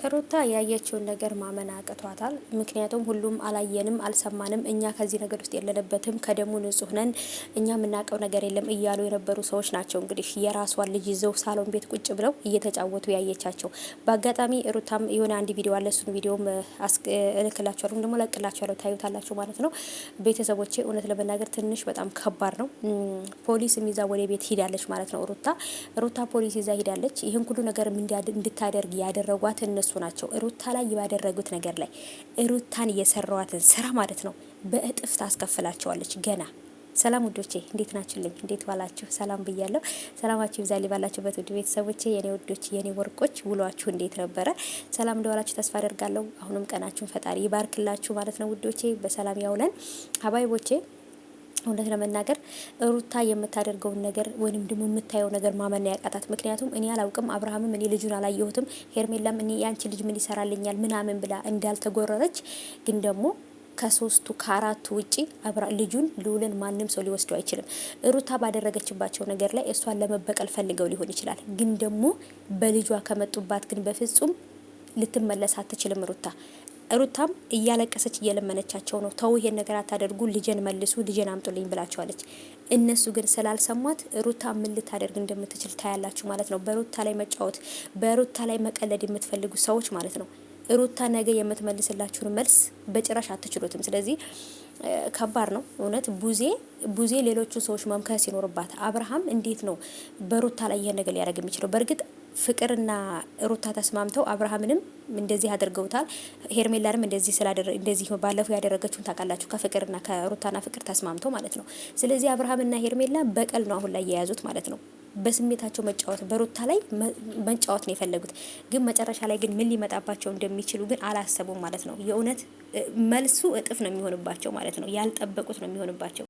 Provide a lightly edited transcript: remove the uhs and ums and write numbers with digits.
ሩታ ያየችውን ነገር ማመን አቅቷታል። ምክንያቱም ሁሉም አላየንም፣ አልሰማንም፣ እኛ ከዚህ ነገር ውስጥ የለንበትም፣ ከደሙ ንጹህ ነን፣ እኛ የምናውቀው ነገር የለም እያሉ የነበሩ ሰዎች ናቸው እንግዲህ የራሷን ልጅ ይዘው ሳሎን ቤት ቁጭ ብለው እየተጫወቱ ያየቻቸው። በአጋጣሚ ሩታም የሆነ አንድ ቪዲዮ አለ፣ እሱን ቪዲዮም እልክላችኋለሁ፣ ደግሞ ለቅላችኋለሁ፣ ታዩታላችሁ ማለት ነው። ቤተሰቦቼ እውነት ለመናገር ትንሽ በጣም ከባድ ነው። ፖሊስ ይዛ ወደ ቤት ሂዳለች ማለት ነው። ሩታ ፖሊስ ይዛ ሂዳለች። ይህን ሁሉ ነገር እንድታደርግ ያደረጓት እነሱ ናቸው። ሩታ ላይ ባደረጉት ነገር ላይ ሩታን የሰራዋትን ስራ ማለት ነው በእጥፍ ታስከፍላቸዋለች ገና። ሰላም ውዶቼ እንዴት ናችሁልኝ? እንዴት ዋላችሁ? ሰላም ብያለሁ። ሰላማችሁ ይብዛልኝ ባላችሁበት ውድ ቤተሰቦቼ፣ የኔ ውዶች፣ የኔ ወርቆች፣ ውሏችሁ እንዴት ነበረ? ሰላም እንደዋላችሁ ተስፋ አደርጋለሁ። አሁንም ቀናችሁን ፈጣሪ ይባርክላችሁ ማለት ነው ውዶቼ። በሰላም ያውለን ሀባይቦቼ። እውነት ለመናገር ሩታ የምታደርገውን ነገር ወይንም ደግሞ የምታየው ነገር ማመን ያቃታት። ምክንያቱም እኔ አላውቅም፣ አብርሃምም እኔ ልጁን አላየሁትም፣ ሄርሜላም እኔ ያንቺ ልጅ ምን ይሰራልኛል ምናምን ብላ እንዳልተጎረረች ግን ደግሞ ከሶስቱ ከአራቱ ውጪ ልጁን ልውልን ማንም ሰው ሊወስደው አይችልም። ሩታ ባደረገችባቸው ነገር ላይ እሷን ለመበቀል ፈልገው ሊሆን ይችላል። ግን ደግሞ በልጇ ከመጡባት ግን በፍጹም ልትመለስ አትችልም ሩታም እያለቀሰች እየለመነቻቸው ነው። ተው ይሄን ነገር አታደርጉ፣ ልጄን መልሱ፣ ልጄን አምጡልኝ ብላቸዋለች። እነሱ ግን ስላልሰሟት ሩታ ምን ልታደርግ እንደምትችል ታያላችሁ ማለት ነው። በሩታ ላይ መጫወት፣ በሩታ ላይ መቀለድ የምትፈልጉ ሰዎች ማለት ነው ሩታ ነገ የምትመልስላችሁን መልስ በጭራሽ አትችሉትም። ስለዚህ ከባድ ነው እውነት። ቡዜ ሌሎቹ ሰዎች መምከር ሲኖርባት፣ አብርሃም እንዴት ነው በሩታ ላይ ይሄን ነገር ሊያደርግ የሚችለው? በእርግጥ ፍቅርና ሩታ ተስማምተው አብርሃምንም እንደዚህ አድርገውታል። ሄርሜላንም እንደዚህ ባለፈው ያደረገችውን ታውቃላችሁ። ከፍቅርና ከሩታና ፍቅር ተስማምተው ማለት ነው። ስለዚህ አብርሃምና ሄርሜላ በቀል ነው አሁን ላይ የያዙት ማለት ነው። በስሜታቸው መጫወት፣ በሩታ ላይ መጫወት ነው የፈለጉት። ግን መጨረሻ ላይ ግን ምን ሊመጣባቸው እንደሚችሉ ግን አላሰቡም ማለት ነው። የእውነት መልሱ እጥፍ ነው የሚሆንባቸው ማለት ነው። ያልጠበቁት ነው የሚሆንባቸው።